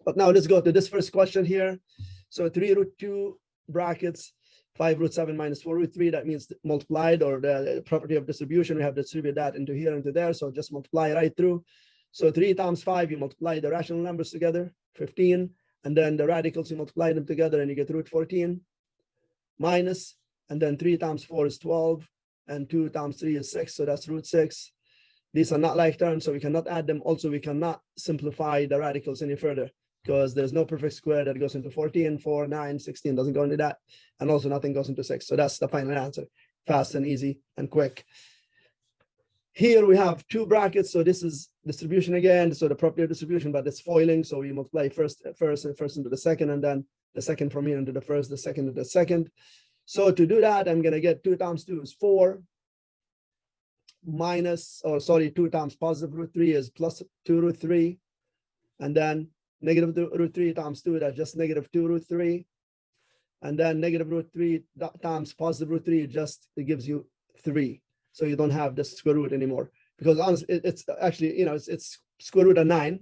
But now let's go to this first question here. So 3 root 2 brackets, 5 root 7 minus 4 root 3, that means multiplied, or the property of distribution, we have to distribute that into here, into there. So just multiply right through. So 3 times 5, you multiply the rational numbers together, 15. And then the radicals, you multiply them together and you get root 14 minus, and then 3 times 4 is 12, and 2 times 3 is 6. So that's root 6. These are not like terms, so we cannot add them. Also, we cannot simplify the radicals any further because there's no perfect square that goes into 14, 4, 9, 16 doesn't go into that. And also nothing goes into 6. So that's the final answer. Fast and easy and quick. Here we have 2 brackets. So this is distribution again. So the property of distribution, but it's foiling. So we multiply first into the second, and then the second from here into the first, the second into the second. So to do that, I'm going to get 2 times 2 is 4. Minus, or sorry, 2 times positive root 3 is plus 2 root 3. And then negative root 3 times 2, that's just negative 2 root 3. And then negative root 3 times positive root 3, it gives you 3. So you don't have the square root anymore. Because honestly, it's actually, it's square root of 9.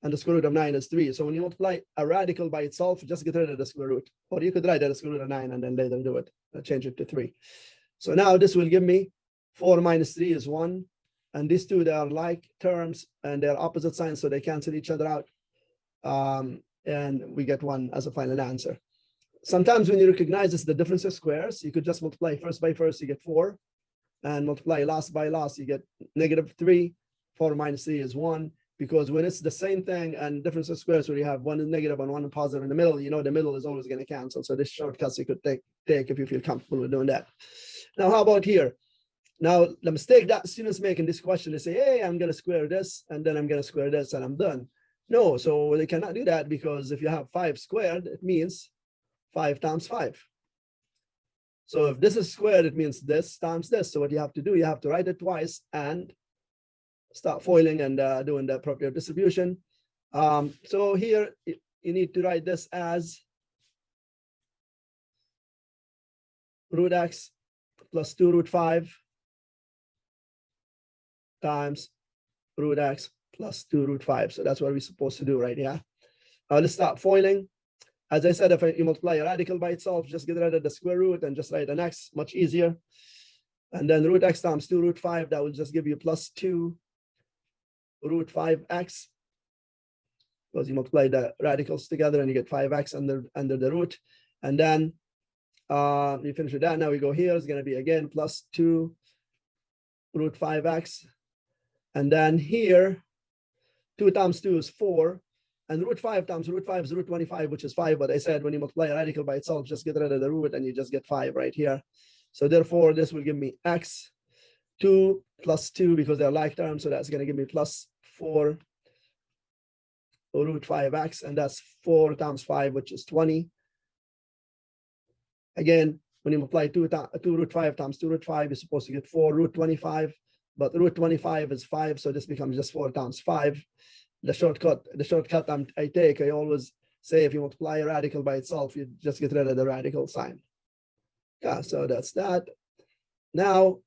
And the square root of 9 is 3. So when you multiply a radical by itself, just get rid of the square root. Or you could write that as square root of 9 and then later do it, change it to 3. So now this will give me 4 minus 3 is 1. And these two, they are like terms and they're opposite signs, so they cancel each other out. And we get 1 as a final answer. Sometimes when you recognize it's the difference of squares, you could just multiply first by first, you get 4. And multiply last by last, you get negative 3. 4 minus 3 is 1. Because when it's the same thing and difference of squares where you have 1 is negative and 1 is positive in the middle, the middle is always going to cancel. So this shortcuts you could take if you feel comfortable with doing that. Now, how about here? Now, the mistake that students make in this question is say, hey, I'm going to square this, and then I'm going to square this, and I'm done. No, so they cannot do that because if you have 5 squared, it means 5 times 5. So if this is squared, it means this times this. So what you have to do, you have to write it twice and start foiling and doing the property of distribution. So here, you need to write this as root x plus 2 root 5 times root x plus 2 root 5. So that's what we're supposed to do right here. Now let's start foiling. As I said, if you multiply a radical by itself, just get rid of the square root and just write an x, much easier. And then root x times 2 root 5, that will just give you plus 2 root 5x. Because you multiply the radicals together and you get 5x under the root. And then you finish with that. Now we go here, it's going to be again plus 2 root 5x. And then here, 2 times 2 is 4. And root 5 times root 5 is root 25, which is 5. But I said when you multiply a radical by itself, just get rid of the root and you just get 5 right here. So therefore, this will give me x, 2 plus 2, because they're like terms. So that's going to give me plus 4 root 5x. And that's 4 times 5, which is 20. Again, when you multiply 2 root 5 times 2 root 5, you're supposed to get 4 root 25. But root 25 is 5, so this becomes just 4 times 5. The shortcut I take, I always say if you multiply a radical by itself, you just get rid of the radical sign. Yeah, so that's that. Now,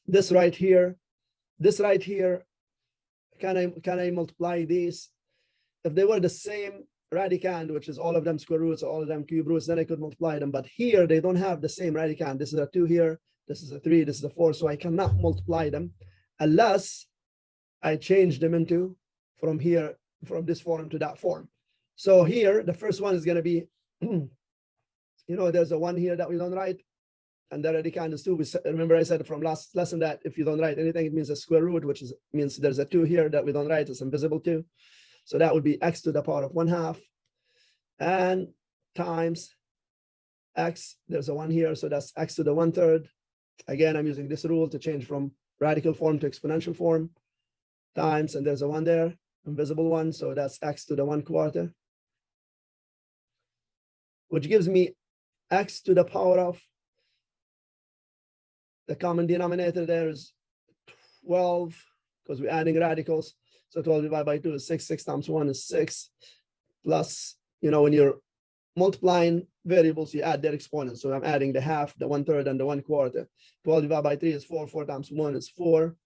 this right here, can I multiply these? If they were the same radicand, which is all of them square roots, all of them cube roots, then I could multiply them. But here, they don't have the same radicand. This is a 2 here. This is a 3, this is a 4, so I cannot multiply them unless I change them into from this form to that form. So here, the first one is going to be, there's a 1 here that we don't write, and the radicand is 2. Remember I said from last lesson that if you don't write anything, it means a square root, which means there's a 2 here that we don't write, it's invisible too. So that would be x to the power of 1/2, and times x, there's a 1 here, so that's x to the 1/3. Again, I'm using this rule to change from radical form to exponential form, times, and there's a 1 there, invisible 1, so that's x to the 1/4, which gives me x to the power of, the common denominator there is 12, because we're adding radicals, so 12 divided by 2 is 6, 6 times 1 is 6, plus, when you're multiplying variables, you add their exponents. So I'm adding the 1/2, the 1/3, and the 1/4. 12 divided by 3 is 4, 4 times 1 is 4,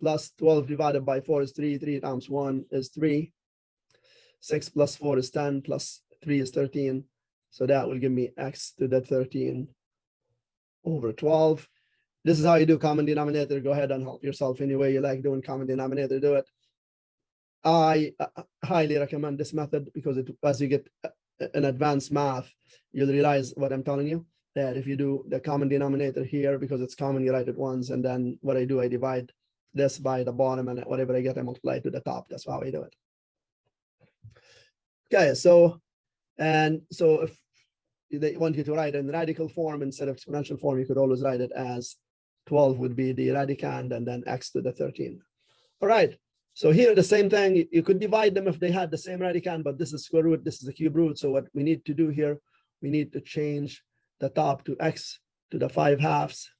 plus 12 divided by 4 is 3, 3 times 1 is 3. 6 plus 4 is 10, plus 3 is 13. So that will give me x to the 13 over 12. This is how you do common denominator. Go ahead and help yourself any way you like doing common denominator, do it. I highly recommend this method because as you get an advanced math, you'll realize what I'm telling you, that if you do the common denominator here, because it's common, you write it once, and then what I do, I divide this by the bottom, and whatever I get, I multiply to the top. That's how I do it. Okay, so if they want you to write in radical form instead of exponential form, you could always write it as 12 would be the radicand, and then x to the 13. All right. So here, the same thing, you could divide them if they had the same radicand, but this is square root, this is a cube root. So what we need to do here, we need to change the top to x to the 5/2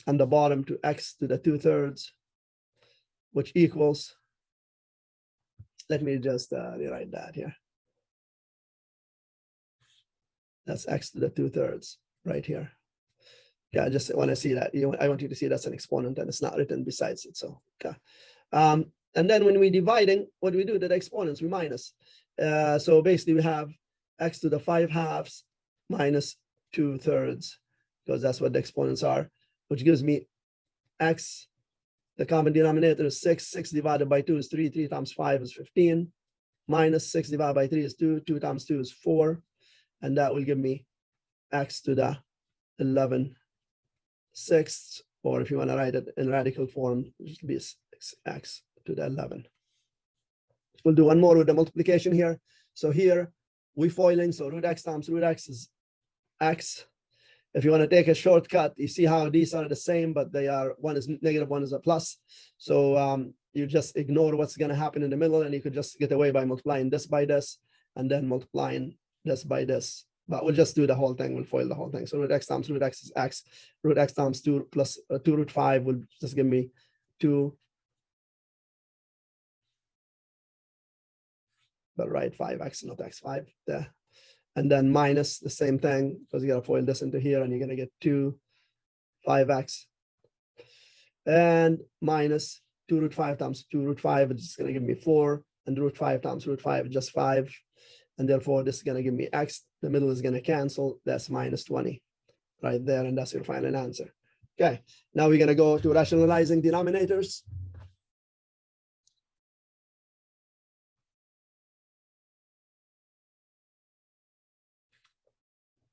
and the bottom to x to the 2/3, which equals, let me just rewrite that here. That's x to the 2/3 right here. Yeah, I just want to see that. I want you to see that's an exponent and it's not written besides it. So, okay. And then when we're dividing, what do we do to the exponents? We minus. So basically we have x to the 5/2 minus 2/3, because that's what the exponents are, which gives me x, the common denominator is 6. 6 divided by 2 is 3. 3 times 5 is 15. Minus 6 divided by 3 is 2. 2 times 2 is 4. And that will give me x to the 11/6, or if you want to write it in radical form, it will be x to the 11. We'll do one more with the multiplication here. So here, we're foiling, so root x times root x is x. If you want to take a shortcut, you see how these are the same, but they are, one is negative, one is a plus. So you just ignore what's going to happen in the middle, and you could just get away by multiplying this by this, and then multiplying this by this. But we'll just do the whole thing. We'll FOIL the whole thing. So root x times root x is x. Root x times 2 plus 2 root 5 will just give me 2. But write 5x, not x5 there. And then minus the same thing, because you got to FOIL this into here, and you're going to get 2 5x. And minus 2 root 5 times 2 root 5, it's just going to give me 4. And root 5 times root 5 is just 5. And therefore, this is going to give me x. The middle is going to cancel. That's minus 20 right there. And that's your final answer. Okay. Now we're going to go to rationalizing denominators.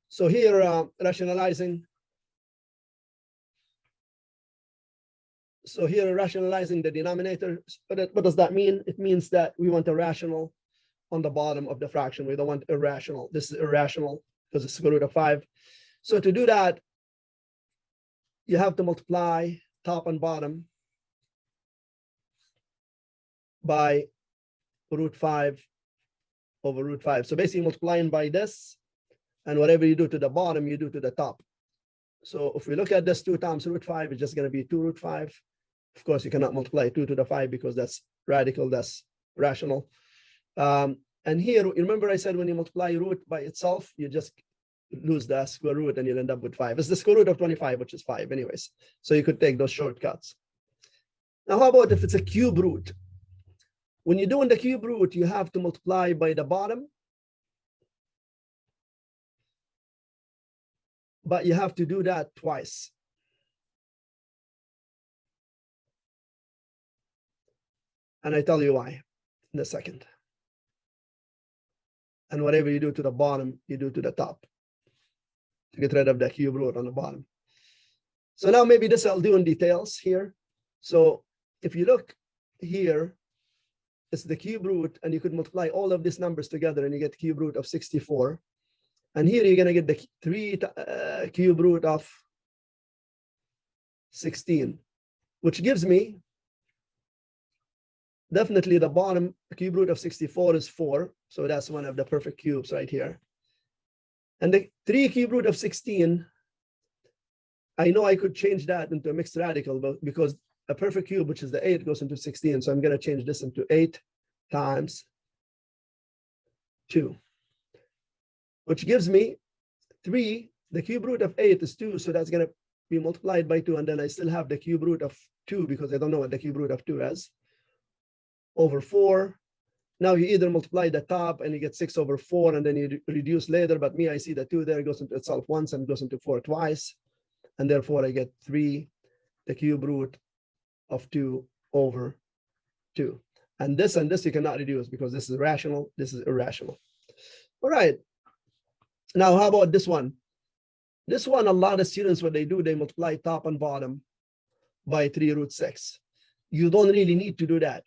So here, rationalizing. So here, rationalizing the denominator. What does that mean? It means that we want a rational on the bottom of the fraction. We don't want irrational. This is irrational because it's square root of 5. So to do that, you have to multiply top and bottom by root 5 over root 5. So basically multiplying by this, and whatever you do to the bottom, you do to the top. So if we look at this, 2 times root 5, it's just going to be 2 root 5. Of course, you cannot multiply 2 to the 5 because that's radical, that's rational. And here, remember I said when you multiply root by itself, you just lose the square root and you'll end up with 5. It's the square root of 25, which is 5 anyways. So you could take those shortcuts. Now, how about if it's a cube root? When you're doing the cube root, you have to multiply by the bottom, but you have to do that twice. And I tell you why in a second. And whatever you do to the bottom, you do to the top to get rid of the cube root on the bottom. So now maybe this I'll do in details here. So if you look here, it's the cube root, and you could multiply all of these numbers together and you get cube root of 64. And here you're going to get the 3 cube root of 16, which gives me definitely the bottom cube root of 64 is 4. So that's one of the perfect cubes right here. And the 3 cube root of 16, I know I could change that into a mixed radical, but because a perfect cube, which is the 8, goes into 16. So I'm going to change this into 8 times 2, which gives me 3. The cube root of 8 is 2. So that's going to be multiplied by 2. And then I still have the cube root of 2 because I don't know what the cube root of 2 is, over 4. Now you either multiply the top and you get 6 over 4, and then you reduce later. But me, I see the 2 there goes into itself once and goes into 4 twice. And therefore, I get 3, the cube root of 2 over 2. And this you cannot reduce because this is rational, this is irrational. All right. Now, how about this one? This one, a lot of students, what they do, they multiply top and bottom by 3 root 6. You don't really need to do that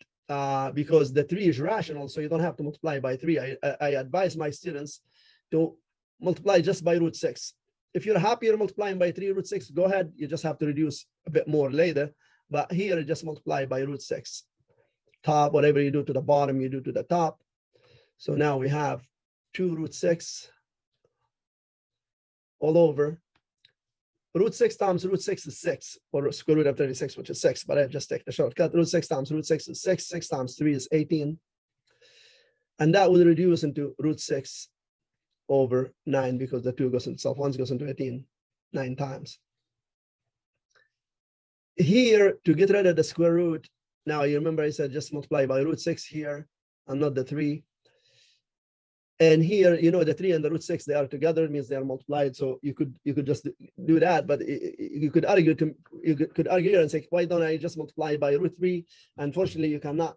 because the 3 is rational, so you don't have to multiply by 3. I advise my students to multiply just by root 6. If you're happier multiplying by 3 root 6, go ahead. You just have to reduce a bit more later. But here, just multiply by root 6. Top, whatever you do to the bottom, you do to the top. So now we have 2 root 6 all over. Root 6 times root 6 is 6, or square root of 36, which is 6. But I just take the shortcut. Root 6 times root 6 is 6. 6 times 3 is 18. And that will reduce into root 6 over 9 because the 2 goes into itself. 1 goes into 18 9 times. Here, to get rid of the square root, now you remember I said just multiply by root 6 here and not the 3. And here, you know, the 3 and the root 6, they are together, it means they are multiplied. So you could just do that, but you could argue here and say, why don't I just multiply by root 3? Unfortunately, you cannot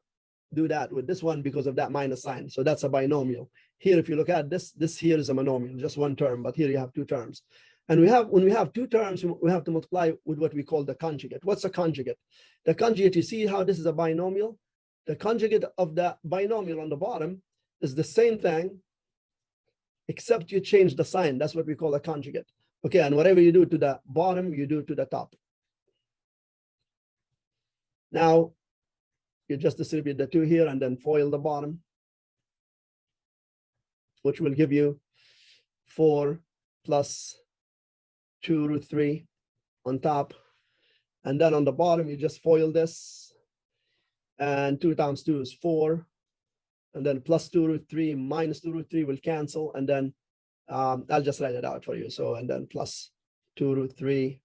do that with this one because of that minus sign. So that's a binomial. Here, if you look at this here is a monomial, just one term, but here you have 2 terms. And when we have 2 terms, we have to multiply with what we call the conjugate. What's a conjugate? The conjugate, you see how this is a binomial? The conjugate of the binomial on the bottom is the same thing, except you change the sign. That's what we call a conjugate. Okay, and whatever you do to the bottom, you do to the top. Now, you just distribute the 2 here and then FOIL the bottom, which will give you 4 plus 2 root 3 on top. And then on the bottom, you just FOIL this. And 2 times 2 is 4. And then plus 2 root 3 minus 2 root 3 will cancel. And then I'll just write it out for you. So, and then plus 2 root 3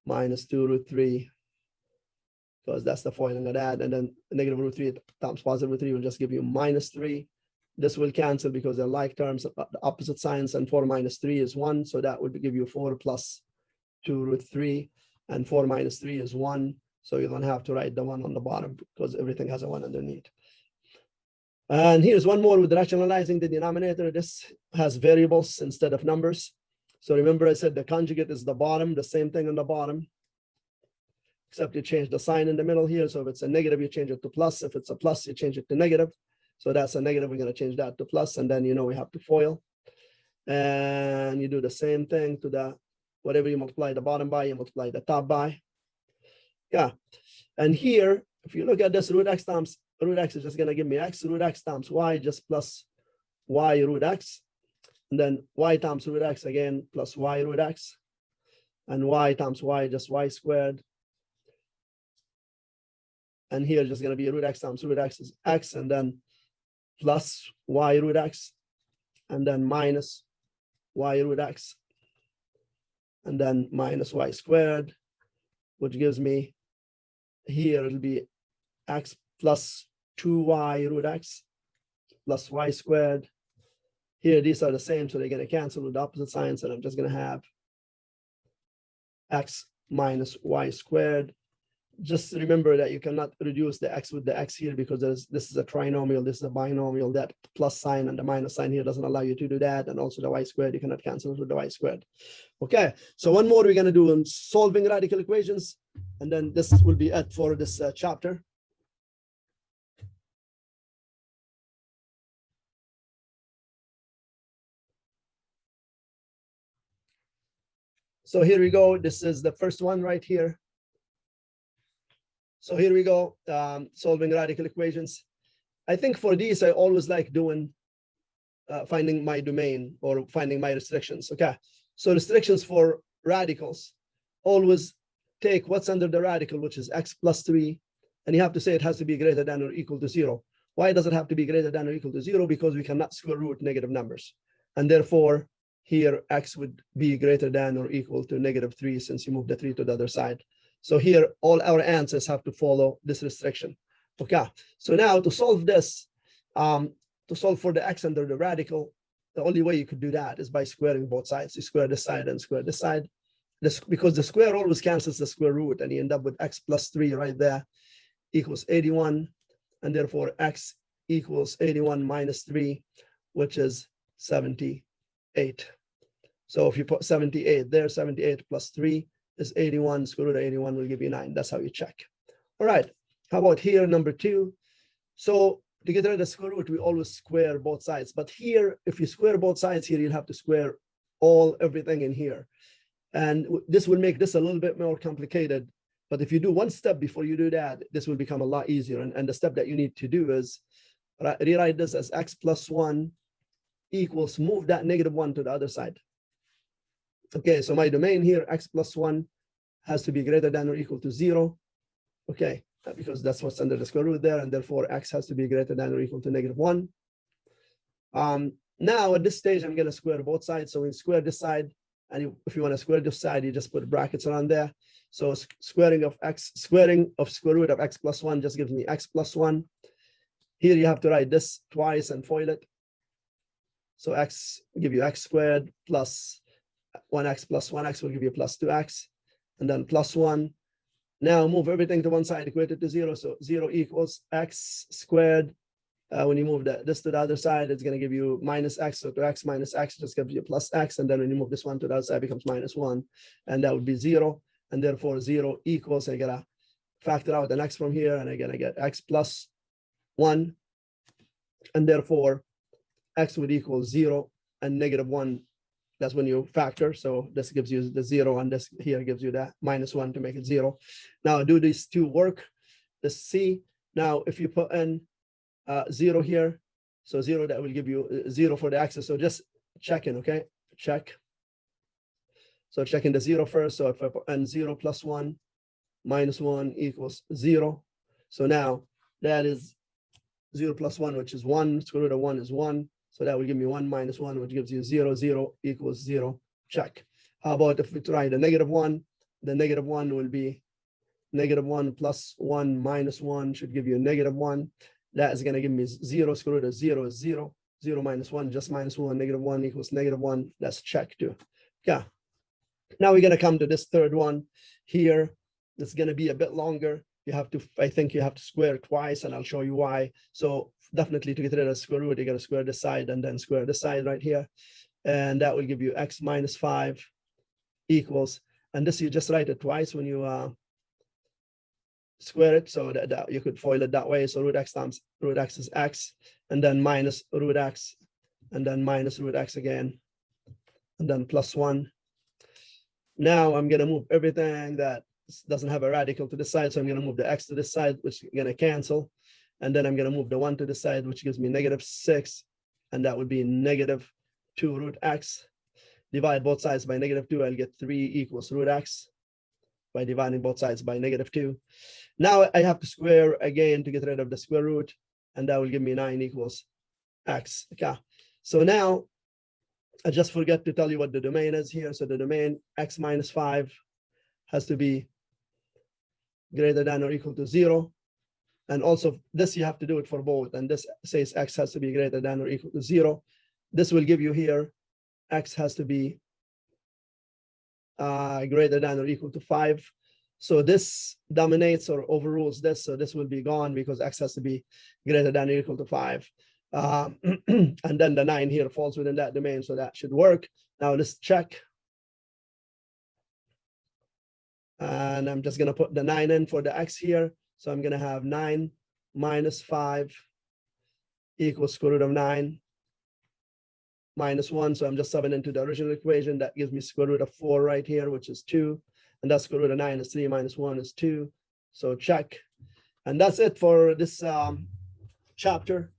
minus 2 root 3, because that's the foiling of that. And then negative root 3 times positive root 3 will just give you minus 3. This will cancel because they're like terms, the opposite signs, and 4 minus 3 is 1. So that would give you 4 plus 2 root 3. And 4 minus 3 is 1. So you don't have to write the 1 on the bottom because everything has a 1 underneath. And here's one more with rationalizing the denominator. This has variables instead of numbers. So remember I said the conjugate is the bottom, the same thing on the bottom, except you change the sign in the middle here. So if it's a negative, you change it to plus. If it's a plus, you change it to negative. So that's a negative, we're going to change that to plus. And then, you know, we have to FOIL. And you do the same thing to the, whatever you multiply the bottom by, you multiply the top by. Yeah. And here, if you look at this, root x times root x is just going to give me x. Root x times y, just plus y root x. And then y times root x again, plus y root x. And y times y, just y squared. And here just going to be root x times root x is x, and then plus y root x, and then minus y root x, and then minus y squared, which gives me here it'll be x plus 2y root x plus y squared. Here, these are the same, so they're going to cancel with the opposite signs, and I'm just going to have x minus y squared. Just remember that you cannot reduce the x with the x here because this is a trinomial, this is a binomial. That plus sign and the minus sign here doesn't allow you to do that. And also the y squared, you cannot cancel it with the y squared. Okay, so one more we're going to do on solving radical equations, and then this will be it for this chapter. So here we go. This is the first one right here. So here we go, solving radical equations. I think for these, I always like doing, finding my domain or finding my restrictions, okay? So restrictions for radicals, always take what's under the radical, which is x plus 3, and you have to say it has to be greater than or equal to 0. Why does it have to be greater than or equal to 0? Because we cannot square root negative numbers. And therefore, here, x would be greater than or equal to negative 3 since you move the 3 to the other side. So here, all our answers have to follow this restriction. Okay, so now to solve this, To solve for the x under the radical, the only way you could do that is by squaring both sides. You square this side and square this side. Because the square always cancels the square root, and you end up with x plus 3 right there equals 81. And therefore, x equals 81 minus 3, which is 78. So if you put 78 there, 78 plus 3 is 81. Square root of 81 will give you 9. That's how you check. All right. How about here, number 2? So to get rid of the square root, we always square both sides. But here, if you square both sides here, you'll have to square everything in here. And this will make this a little bit more complicated. But if you do one step before you do that, this will become a lot easier. And the step that you need to do is rewrite this as x plus 1 equals, move that negative 1 to the other side. Okay, so my domain here, x plus 1, has to be greater than or equal to 0. Okay, because that's what's under the square root there, and therefore x has to be greater than or equal to negative 1. Now at this stage, I'm going to square both sides. So we square this side, and if you want to square this side, you just put brackets around there. So squaring of square root of x plus 1 just gives me x plus 1. Here you have to write this twice and FOIL it. So x will give you x squared plus 1x plus 1x will give you plus 2x, and then plus 1. Now move everything to one side, equate it to 0. So 0 equals x squared. When you move this to the other side, it's going to give you minus x. So 2x minus x just gives you plus x. And then when you move this one to the other side, it becomes minus 1. And that would be 0. And therefore 0 equals, I got to factor out an x from here, and I'm going to get x plus 1. And therefore x would equal 0 and negative 1. That's when you factor. So this gives you the 0, and this here gives you that minus 1 to make it 0. Now do these two work. The C. Now if you put in 0 here, so 0, that will give you 0 for the axis. So just check in, okay? Check. So checking the 0 first. So if I put in 0 plus 1 minus 1 equals 0. So now that is 0 plus 1, which is 1. Square root of 1 is 1. So that will give me 1 minus 1, which gives you 0. 0 equals 0. Check. How about if we try the negative 1? The negative 1 will be negative 1 plus 1 minus 1 should give you a negative 1. That is going to give me 0. Square root of 0 is 0. 0 minus 1, just minus 1. Negative 1 equals negative 1. That's check too. Yeah. Now we're going to come to this third one here. It's going to be a bit longer. You have to, I think you have to square twice, and I'll show you why. So definitely to get rid of the square root, you got to square this side and then square this side right here. And that will give you x minus 5 equals, and this you just write it twice when you square it, so that you could FOIL it that way. So root x times root x is x, and then minus root x, and then minus root x again, and then plus 1. Now I'm going to move everything that doesn't have a radical to this side. So I'm going to move the x to this side, which is going to cancel. And then I'm going to move the 1 to this side, which gives me negative 6. And that would be negative 2 root x. Divide both sides by negative 2. I'll get 3 equals root x by dividing both sides by negative 2. Now I have to square again to get rid of the square root. And that will give me 9 equals x. Okay. So now I just forget to tell you what the domain is here. So the domain x minus 5 has to be greater than or equal to 0. And also this you have to do it for both. And this says x has to be greater than or equal to 0. This will give you here x has to be greater than or equal to 5. So this dominates or overrules this. So this will be gone because x has to be greater than or equal to 5. And then the 9 here falls within that domain. So that should work. Now let's check. And I'm just going to put the 9 in for the x here. So I'm going to have 9 minus 5 equals square root of 9 minus 1. So I'm just subbing into the original equation. That gives me square root of 4 right here, which is 2. And that's square root of 9 is 3 minus 1 is 2. So check. And that's it for this chapter.